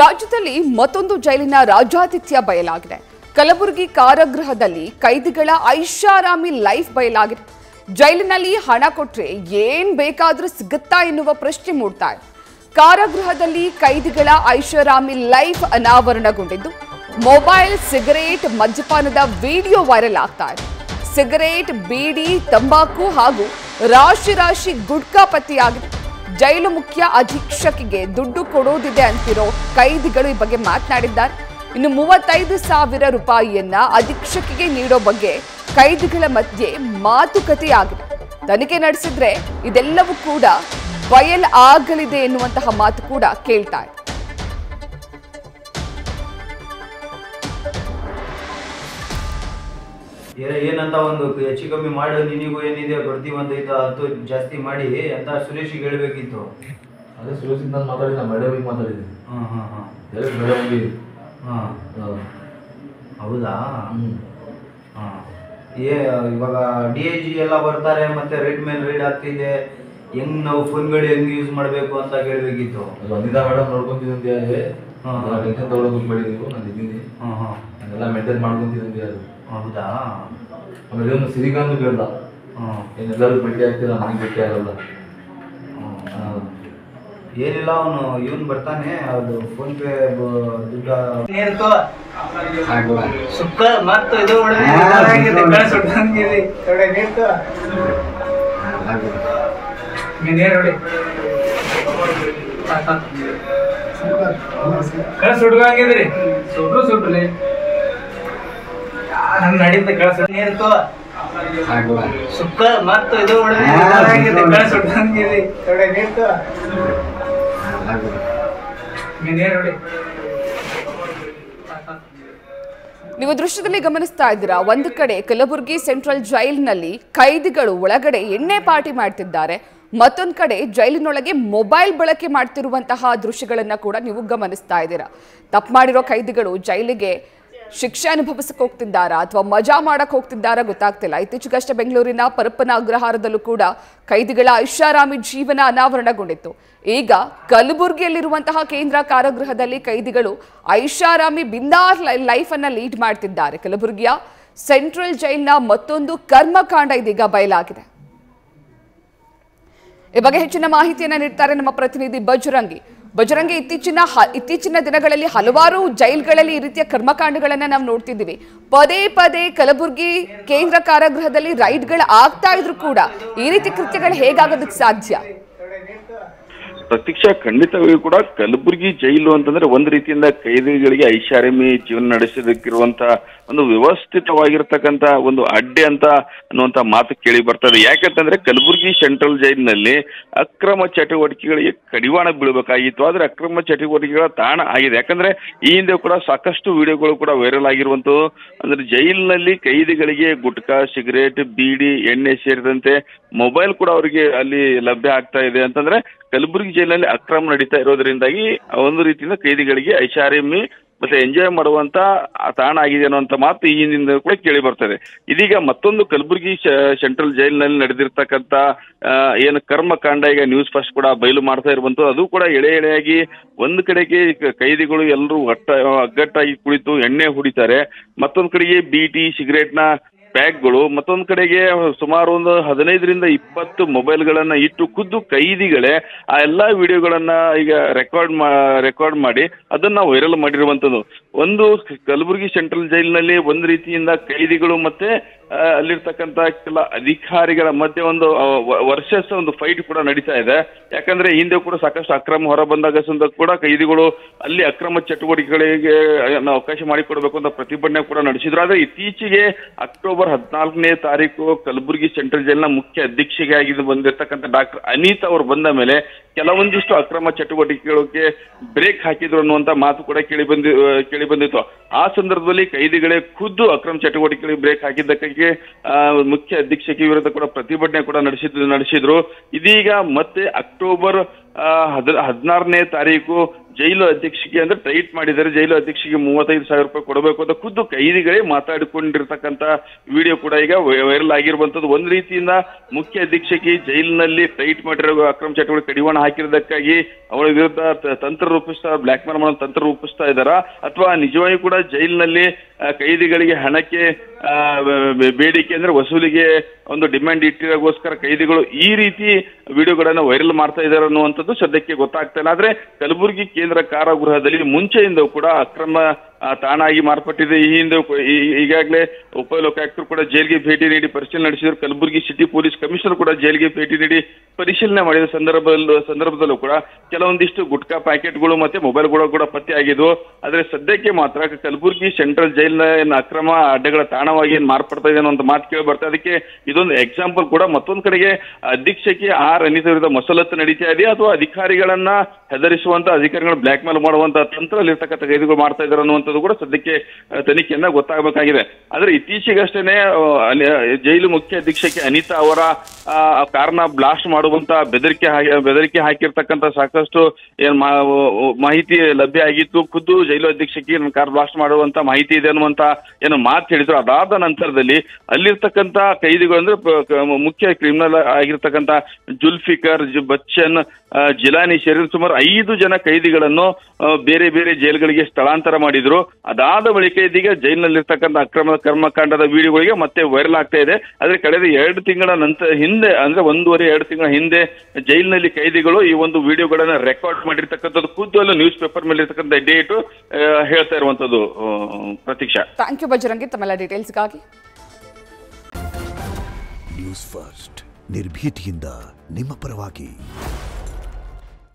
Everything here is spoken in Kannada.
ರಾಜ್ಯದಲ್ಲಿ ಮತ್ತೊಂದು ಜೈಲಿನ ರಾಜಾತಿಥ್ಯ ಬಯಲಾಗಿದೆ. ಕಲಬುರಗಿ ಕಾರಾಗೃಹದಲ್ಲಿ ಕೈದಿಗಳ ಐಷಾರಾಮಿ ಲೈಫ್ ಬಯಲಾಗಿದೆ. ಜೈಲಿನಲ್ಲಿ ಹಣ ಕೊಟ್ರೆ ಏನ್ ಬೇಕಾದ್ರೂ ಸಿಗುತ್ತಾ ಎನ್ನುವ ಪ್ರಶ್ನೆ ಮೂಡ್ತಾ ಇದೆ. ಕಾರಾಗೃಹದಲ್ಲಿ ಕೈದಿಗಳ ಐಷಾರಾಮಿ ಲೈಫ್ ಅನಾವರಣಗೊಂಡಿದ್ದು ಮೊಬೈಲ್, ಸಿಗರೇಟ್, ಮದ್ಯಪಾನದ ವಿಡಿಯೋ ವೈರಲ್ ಆಗ್ತಾ ಇದೆ. ಸಿಗರೇಟ್, ಬೀಡಿ, ತಂಬಾಕು ಹಾಗೂ ರಾಶಿ ಗುಡ್ಕಾ ಪತ್ತೆಯಾಗಿದೆ. ಜೈಲು ಮುಖ್ಯ ಅಧೀಕ್ಷಕಿಗೆ ದುಡ್ಡು ಕೊಡೋದಿದೆ ಅಂತಿರೋ ಕೈದಿಗಳು ಈ ಬಗ್ಗೆ ಮಾತನಾಡಿದ್ದಾರೆ. ಇನ್ನು 35,000 ರೂಪಾಯಿಯನ್ನ ಅಧೀಕ್ಷಕಿಗೆ ನೀಡೋ ಬಗ್ಗೆ ಕೈದಿಗಳ ಮಧ್ಯೆ ಮಾತುಕತೆಯಾಗಿದೆ. ತನಿಖೆ ನಡೆಸಿದ್ರೆ ಇದೆಲ್ಲವೂ ಕೂಡ ಬಯಲ್ ಆಗಲಿದೆ ಎನ್ನುವಂತಹ ಮಾತು ಕೂಡ ಕೇಳ್ತಾ ಇದೆ. ಏನಂತ ಒಂದು ಹೆಚ್ಚು ಕಮ್ಮಿ ಮಾಡಿ ನಿನಗೂ ಏನಿದೆ ಕೊಡ್ತೀವಿ ಅಂತ ಇದು ಅದು ಜಾಸ್ತಿ ಮಾಡಿ ಅಂತ ಸುರೇಶಿಗೆ ಹೇಳ್ಬೇಕಿತ್ತು. ಅದೇ ಸುರೇಶ್ ನಾನು ಮಾತಾಡಿದ ಮೇಡಮಿಗೆ ಮಾತಾಡಿದ್ದೀನಿ. ಮೇಡಮ್ಗೆ ಹೌದಾ? ಇವಾಗ DIG ಎಲ್ಲ ಬರ್ತಾರೆ, ಮತ್ತೆ ರೈಟ್ ಮೇಲೆ ರೈಡ್ ಆಗ್ತಿದೆ, ಹೆಂಗ್ ನಾವು ಫೋನ್ಗಳು ಹೆಂಗ್ ಯೂಸ್ ಮಾಡಬೇಕು ಅಂತ ಕೇಳಬೇಕಿತ್ತು. ಅನಿತಾ ಮೇಡಮ್ ನೋಡ್ಕೊಂತಿದ್ದೆ, ಟೆನ್ಷನ್ ತಗೊಳಕ್ ಬೇಡಿ ನೀವು, ನಾನು ಇದ್ದೀನಿ, ಅದೆಲ್ಲ ಮೇಂಟೈನ್ ಮಾಡ್ಕೊಂತಿದ್ದೆ. ಅದು ಹೌದಾ? ಆಮೇಲೆ ಇವನು ಸಿರಿಗಾಂದು ಕೇಳ್ದ, ಏನೆಲ್ಲರೂ ಭೇಟಿ ಆಗ್ತೀರಾ, ನನಗೆ ಭೇಟಿ ಆಗಲ್ಲ. ಏನಿಲ್ಲ, ಅವನು ಇವನು ಬರ್ತಾನೆ, ಅದು ಫೋನ್ ಪೇ ದುಡ್ಡು ಸುಕ್ಕ ಮತ್ತು ಇದು ಸುಡ್ಗಾಗಿದ್ರಿ ಸುಡ್ರಿ ನನ್ ನಡೀತ ಕಳ್ಸ ಸುಕ್ಕ ಮತ್ತು ಇದು ನೀವು ದೃಶ್ಯದಲ್ಲಿ ಗಮನಿಸ್ತಾ ಇದ್ದೀರಾ, ಒಂದು ಕಡೆ ಕಲಬುರಗಿ ಸೆಂಟ್ರಲ್ ಜೈಲಿನಲ್ಲಿ ಕೈದಿಗಳು ಒಳಗಡೆ ಎಣ್ಣೆ ಪಾರ್ಟಿ ಮಾಡ್ತಿದ್ದಾರೆ, ಮತ್ತೊಂದು ಕಡೆ ಜೈಲಿನೊಳಗೆ ಮೊಬೈಲ್ ಬಳಕೆ ಮಾಡ್ತಿರುವಂತಹ ದೃಶ್ಯಗಳನ್ನ ಕೂಡ ನೀವು ಗಮನಿಸ್ತಾ ಇದ್ದೀರಾ. ತಪ್ಪು ಮಾಡಿರೋ ಕೈದಿಗಳು ಜೈಲಿಗೆ ಶಿಕ್ಷೆ ಅನುಭವಿಸಕ್ಕೆ ಹೋಗ್ತಿದ್ದಾರಾ ಅಥವಾ ಮಜಾ ಮಾಡಕ್ ಹೋಗ್ತಿದ್ದಾರಾ ಗೊತ್ತಾಗ್ತಿಲ್ಲ. ಇತ್ತೀಚೆಗಷ್ಟೇ ಬೆಂಗಳೂರಿನ ಪರಪ್ಪನ ಅಗ್ರಹಾರದಲ್ಲೂ ಕೂಡ ಕೈದಿಗಳ ಐಷಾರಾಮಿ ಜೀವನ ಅನಾವರಣಗೊಂಡಿತ್ತು. ಈಗ ಕಲಬುರಗಿಯಲ್ಲಿರುವಂತಹ ಕೇಂದ್ರ ಕಾರಾಗೃಹದಲ್ಲಿ ಕೈದಿಗಳು ಐಷಾರಾಮಿ ಬಿಂದಾಸ್ ಲೈಫ್ ಅನ್ನ ಲೀಡ್ ಮಾಡ್ತಿದ್ದಾರೆ. ಕಲಬುರಗಿಯ ಸೆಂಟ್ರಲ್ ಜೈಲ್ನ ಮತ್ತೊಂದು ಕರ್ಮಕಾಂಡ ಇದೀಗ ಬಯಲಾಗಿದೆ. ಈ ಬಗ್ಗೆ ಹೆಚ್ಚಿನ ಮಾಹಿತಿಯನ್ನ ನೀಡ್ತಾರೆ ನಮ್ಮ ಪ್ರತಿನಿಧಿ ಬಜರಂಗಿ. ಇತ್ತೀಚಿನ ದಿನಗಳಲ್ಲಿ ಹಲವಾರು ಜೈಲ್ಗಳಲ್ಲಿ ಈ ರೀತಿಯ ಕರ್ಮಕಾಂಡಗಳನ್ನ ನಾವು ನೋಡ್ತಿದ್ದೀವಿ. ಪದೇ ಕಲಬುರಗಿ ಕೇಂದ್ರ ಕಾರಾಗೃಹದಲ್ಲಿ ರೈಡ್ಗಳು ಆಗ್ತಾ ಇದ್ರು ಕೂಡ ಈ ರೀತಿ ಕೃತ್ಯಗಳು ಹೇಗಾಗೋದಕ್ಕೆ ಸಾಧ್ಯ? ಪ್ರತೀಕ್ಷಾ, ಖಂಡಿತವಾಗಿಯೂ ಕೂಡ ಕಲಬುರಗಿ ಜೈಲು ಅಂತಂದ್ರೆ ಒಂದು ರೀತಿಯಿಂದ ಕೈದಿಗಳಿಗೆ ಐಷಾರಾಮಿ ಜೀವನ ನಡೆಸೋದಕ್ಕಿರುವಂತ ಒಂದು ವ್ಯವಸ್ಥಿತವಾಗಿರ್ತಕ್ಕಂತ ಒಂದು ಅಡ್ಡೆ ಅಂತ ಅನ್ನುವಂತ ಮಾತು ಕೇಳಿ ಬರ್ತದೆ. ಯಾಕಂತಂದ್ರೆ ಕಲಬುರಗಿ ಸೆಂಟ್ರಲ್ ಜೈಲಿನಲ್ಲಿ ಅಕ್ರಮ ಚಟುವಟಿಕೆಗಳಿಗೆ ಕಡಿವಾಣ ಬೀಳಬೇಕಾಗಿತ್ತು, ಆದ್ರೆ ಅಕ್ರಮ ಚಟುವಟಿಕೆಗಳ ತಾಣ ಆಗಿದೆ. ಯಾಕಂದ್ರೆ ಈ ಹಿಂದೆ ಕೂಡ ಸಾಕಷ್ಟು ವಿಡಿಯೋಗಳು ಕೂಡ ವೈರಲ್ ಆಗಿರುವಂತದ್ದು. ಅಂದ್ರೆ ಜೈಲಿನಲ್ಲಿ ಕೈದಿಗಳಿಗೆ ಗುಟ್ಕಾ, ಸಿಗರೇಟ್, ಬೀಡಿ, ಎಣ್ಣೆ ಸೇರಿದಂತೆ ಮೊಬೈಲ್ ಕೂಡ ಅವರಿಗೆ ಅಲ್ಲಿ ಲಭ್ಯ ಆಗ್ತಾ ಇದೆ. ಅಂತಂದ್ರೆ ಕಲಬುರಗಿ ಜೈಲಿನಲ್ಲಿ ಅಕ್ರಮ ನಡೀತಾ ಇರೋದ್ರಿಂದಾಗಿ ಒಂದು ರೀತಿಯಿಂದ ಕೈದಿಗಳಿಗೆ ಐಷಾರಾಮಿ ಮತ್ತೆ ಎಂಜಾಯ್ ಮಾಡುವಂತ ತಾಣ ಆಗಿದೆ ಅನ್ನುವಂತ ಮಾತು ಈ ಹಿಂದಿನಿಂದ ಕೂಡ ಕೇಳಿ ಬರ್ತದೆ. ಇದೀಗ ಮತ್ತೊಂದು ಕಲಬುರಗಿ ಸೆಂಟ್ರಲ್ ಜೈಲಿನಲ್ಲಿ ನಡೆದಿರ್ತಕ್ಕಂಥ ಏನು ಕರ್ಮಕಾಂಡ ಈಗ ನ್ಯೂಸ್ ಫಸ್ಟ್ ಕೂಡ ಬಯಲು ಮಾಡ್ತಾ ಇರುವಂತದ್ದು. ಅದು ಕೂಡ ಎಳೆಯಾಗಿ ಒಂದು ಕಡೆಗೆ ಕೈದಿಗಳು ಎಲ್ಲರೂ ಒಗ್ಗಟ್ಟಾಗಿ ಕುಳಿತು ಎಣ್ಣೆ ಹೊಡಿತಾರೆ, ಮತ್ತೊಂದು ಕಡೆಗೆ ಬೀಟಿ, ಸಿಗರೇಟ್ನ ಪ್ಯಾಕ್ಗಳು, ಮತ್ತೊಂದು ಕಡೆಗೆ ಸುಮಾರು ಒಂದು 15ರಿಂದ 20 ಮೊಬೈಲ್ಗಳನ್ನ ಇಟ್ಟು ಖುದ್ದು ಕೈದಿಗಳೇ ಆ ಎಲ್ಲಾ ವಿಡಿಯೋಗಳನ್ನ ಈಗ ರೆಕಾರ್ಡ್ ಮಾಡಿ ಅದನ್ನ ವೈರಲ್ ಮಾಡಿರುವಂತದ್ದು. ಒಂದು ಕಲಬುರಗಿ ಸೆಂಟ್ರಲ್ ಜೈಲಿನಲ್ಲಿ ಒಂದು ರೀತಿಯಿಂದ ಕೈದಿಗಳು ಮತ್ತೆ ಅಲ್ಲಿರ್ತಕ್ಕಂಥ ಕೆಲ ಅಧಿಕಾರಿಗಳ ಮಧ್ಯೆ ಒಂದು ವರ್ಷಸ ಒಂದು ಫೈಟ್ ಕೂಡ ನಡೀತಾ ಇದೆ. ಯಾಕಂದ್ರೆ ಹಿಂದೆ ಕೂಡ ಸಾಕಷ್ಟು ಅಕ್ರಮ ಹೊರ ಬಂದಾಗ ಕೂಡ ಕೈದಿಗಳು ಅಲ್ಲಿ ಅಕ್ರಮ ಚಟುವಟಿಕೆಗಳಿಗೆ ಅವಕಾಶ ಮಾಡಿಕೊಡ್ಬೇಕು ಅಂತ ಪ್ರತಿಭಟನೆ ಕೂಡ ನಡೆಸಿದ್ರು. ಆದ್ರೆ ಇತ್ತೀಚೆಗೆ ಅಕ್ಟೋಬರ್ 14ನೇ ತಾರೀಕು ಕಲಬುರಗಿ ಸೆಂಟ್ರಲ್ ಜೈಲ್ನ ಮುಖ್ಯ ಅಧೀಕ್ಷೆಯಾಗಿ ಬಂದಿರತಕ್ಕಂಥ ಡಾಕ್ಟರ್ ಅನಿತಾ ಅವರು ಬಂದ ಮೇಲೆ ಕೆಲವೊಂದಿಷ್ಟು ಅಕ್ರಮ ಚಟುವಟಿಕೆಗಳಿಗೆ ಬ್ರೇಕ್ ಹಾಕಿದ್ರು ಅನ್ನುವಂತ ಮಾತು ಕೂಡ ಕೇಳಿ ಬಂದಿತ್ತು. ಆ ಸಂದರ್ಭದಲ್ಲಿ ಕೈದಿಗಳೇ ಖುದ್ದು ಅಕ್ರಮ ಚಟುವಟಿಕೆಗಳಿಗೆ ಬ್ರೇಕ್ ಹಾಕಿದ್ದಕ್ಕೆ ಮುಖ್ಯ ಅಧೀಕ್ಷಕಿ ವಿರುದ್ಧ ಕೂಡ ಪ್ರತಿಭಟನೆ ಕೂಡ ನಡೆಸಿದ್ರು. ಇದೀಗ ಮತ್ತೆ ಅಕ್ಟೋಬರ್ 16ನೇ ತಾರೀಕು ಜೈಲು ಅಧ್ಯಕ್ಷಿಗೆ ಅಂದ್ರೆ ಟೈಟ್ ಮಾಡಿದ್ದಾರೆ, ಜೈಲು ಅಧ್ಯಕ್ಷಿಗೆ 35,000 ರೂಪಾಯಿ ಕೊಡಬೇಕು ಅಂತ ಖುದ್ದು ಕೈದಿಗಳೇ ಮಾತಾಡಿಕೊಂಡಿರ್ತಕ್ಕಂಥ ವಿಡಿಯೋ ಕೂಡ ಈಗ ವೈರಲ್ ಆಗಿರುವಂತದ್ದು. ಒಂದ್ ರೀತಿಯಿಂದ ಮುಖ್ಯ ಅಧೀಕ್ಷಕಿ ಜೈಲಿನಲ್ಲಿ ಟೈಟ್ ಮಾಡಿರೋ ಅಕ್ರಮ ಚಟುವಟಿಕೆ ಕಡಿವಾಣ ಹಾಕಿರೋದಕ್ಕಾಗಿ ಅವಳ ವಿರುದ್ಧ ತಂತ್ರ ರೂಪಿಸ್ತಾ ಬ್ಲಾಕ್ ಮೇಲ್ ಮಾಡೋ ತಂತ್ರ ರೂಪಿಸ್ತಾ ಇದ್ದಾರಾ, ಅಥವಾ ನಿಜವಾಗಿ ಕೂಡ ಜೈಲಿನಲ್ಲಿ ಕೈದಿಗಳಿಗೆ ಹಣಕ್ಕೆ ಬೇಡಿಕೆ ಅಂದ್ರೆ ವಸೂಲಿಗೆ ಒಂದು ಡಿಮ್ಯಾಂಡ್ ಇಟ್ಟಿರೋಗೋಸ್ಕರ ಕೈದಿಗಳು ಈ ರೀತಿ ವಿಡಿಯೋಗಳನ್ನ ವೈರಲ್ ಮಾಡ್ತಾ ಇದ್ದಾರೆ ಅನ್ನುವಂಥದ್ದು ಸದ್ಯಕ್ಕೆ ಗೊತ್ತಾಗ್ತಾ ಇಲ್ಲ. ಆದ್ರೆ ಕಲಬುರಗಿ ಕೇಂದ್ರ ಕಾರಾಗೃಹದಲ್ಲಿ ಮುಂಚೆಯಿಂದ ಕೂಡ ಅಕ್ರಮ ತಾಣ ಆಗಿ ಮಾರ್ಪಟ್ಟಿದೆ. ಈ ಹಿಂದೆ ಈಗಾಗಲೇ ಉಪಲೋಕಾಯುಕ್ತರು ಕೂಡ ಜೈಲಿಗೆ ಭೇಟಿ ನೀಡಿ ಪರಿಶೀಲನೆ ನಡೆಸಿದ್ರು. ಕಲಬುರಗಿ ಸಿಟಿ ಪೊಲೀಸ್ ಕಮಿಷನರ್ ಕೂಡ ಜೈಲಿಗೆ ಭೇಟಿ ನೀಡಿ ಪರಿಶೀಲನೆ ಮಾಡಿದ ಸಂದರ್ಭದಲ್ಲೂ ಕೂಡ ಕೆಲವೊಂದಿಷ್ಟು ಗುಟ್ಕಾ ಪ್ಯಾಕೆಟ್ಗಳು ಮತ್ತೆ ಮೊಬೈಲ್ಗಳು ಕೂಡ ಪತ್ತೆ ಆಗಿದ್ವು. ಆದ್ರೆ ಸದ್ಯಕ್ಕೆ ಮಾತ್ರ ಕಲಬುರಗಿ ಸೆಂಟ್ರಲ್ ಜೈಲಿನ ಅಕ್ರಮ ಅಡ್ಡೆಗಳ ತಾಣವಾಗಿ ಏನ್ ಮಾರ್ಪಡ್ತಾ ಇದೆ ಅನ್ನೋ ಮಾತು ಕೇಳಿ ಬರ್ತದೆ. ಅದಕ್ಕೆ ಇದೊಂದು ಎಕ್ಸಾಂಪಲ್ ಕೂಡ. ಮತ್ತೊಂದ್ ಕಡೆಗೆ ಅಧೀಕ್ಷಕಿ ಆರ್ ಅನಿತಾ ವಿರುದ್ಧ ಮಸಲತ್ತು ನಡೀತಾ ಇದೆ, ಅಥವಾ ಅಧಿಕಾರಿಗಳನ್ನ ಹೆದರಿಸುವಂತ ಅಧಿಕಾರಿಗಳು ಬ್ಲಾಕ್ ಮೇಲ್ ಮಾಡುವಂತ ತಂತ್ರದಲ್ಲಿರ್ತಕ್ಕಂಥ ಕೈದಿಗಳು ಮಾಡ್ತಾ ಇದ್ದಾರೆ ಅನ್ನುವಂಥದ್ದು ಕೂಡ ಸದ್ಯಕ್ಕೆ ತನಿಖೆಯನ್ನ ಗೊತ್ತಾಗಬೇಕಾಗಿದೆ. ಆದ್ರೆ ಇತ್ತೀಚೆಗಷ್ಟೇನೆ ಜೈಲು ಮುಖ್ಯ ಅಧೀಕ್ಷಕಿ ಅನಿತಾ ಅವರ ಕಾರ್ನ ಬ್ಲಾಸ್ಟ್ ಮಾಡುವಂತ ಬೆದರಿಕೆ ಹಾಕಿರ್ತಕ್ಕಂಥ ಸಾಕಷ್ಟು ಏನ್ ಮಾಹಿತಿ ಲಭ್ಯ ಆಗಿತ್ತು. ಖುದ್ದು ಜೈಲು ಅಧೀಕ್ಷಕಿ ಕಾರ್ ಬ್ಲಾಸ್ಟ್ ಮಾಡುವಂತ ಮಾಹಿತಿ ಇದೆ ಅನ್ನುವಂತ ಏನು ಮಾತು ಹೇಳಿದ್ರು. ಅದಾದ ನಂತರದಲ್ಲಿ ಅಲ್ಲಿರ್ತಕ್ಕಂಥ ಕೈದಿಗಳು ಅಂದ್ರೆ ಮುಖ್ಯ ಕ್ರಿಮಿನಲ್ ಆಗಿರ್ತಕ್ಕಂಥ ಜುಲ್ಫಿಕರ್, ಬಚ್ಚನ್, ಜಿಲಾನಿ ಸೇರಿ ಸುಮಾರು 5 ಜನ ಕೈದಿಗಳನ್ನು ಬೇರೆ ಬೇರೆ ಜೈಲುಗಳಿಗೆ ಸ್ಥಳಾಂತರ ಮಾಡಿದ್ರು. ಅದಾದ ಬಳಿಕ ಇದೀಗ ಜೈಲಿನಲ್ಲಿರ್ತಕ್ಕಂಥ ಅಕ್ರಮ ಕರ್ಮಕಾಂಡದ ವಿಡಿಯೋಗಳಿಗೆ ಮತ್ತೆ ವೈರಲ್ ಆಗ್ತಾ ಇದೆ. ಆದ್ರೆ ಕಳೆದ 2 ತಿಂಗಳ ಹಿಂದೆ ಅಂದ್ರೆ 1.5-2 ತಿಂಗಳ ಹಿಂದೆ ಜೈಲಿನಲ್ಲಿ ಕೈದಿಗಳು ಈ ಒಂದು ವಿಡಿಯೋಗಳನ್ನ ರೆಕಾರ್ಡ್ ಮಾಡಿರ್ತಕ್ಕಂಥದ್ದು ಖುದ್ದು ಅಲ್ಲೂ ನ್ಯೂಸ್ ಪೇಪರ್ ಮೇಲೆ ಇರ್ತಕ್ಕಂಥ ಡೇಟು ಹೇಳ್ತಾ ಇರುವಂತದ್ದು. ಪ್ರತೀಕ್ಷಾ, ಥ್ಯಾಂಕ್ ಯು ಬಜರಂಗಿ ತಮ್ಮೆಲ್ಲ ಡೀಟೇಲ್ಸ್ಗಾಗಿ. ನ್ಯೂಸ್ ಫಸ್ಟ್ ನಿರ್ಭೀತಿಯಿಂದ ನಿಮ್ಮ ಪರವಾಗಿ.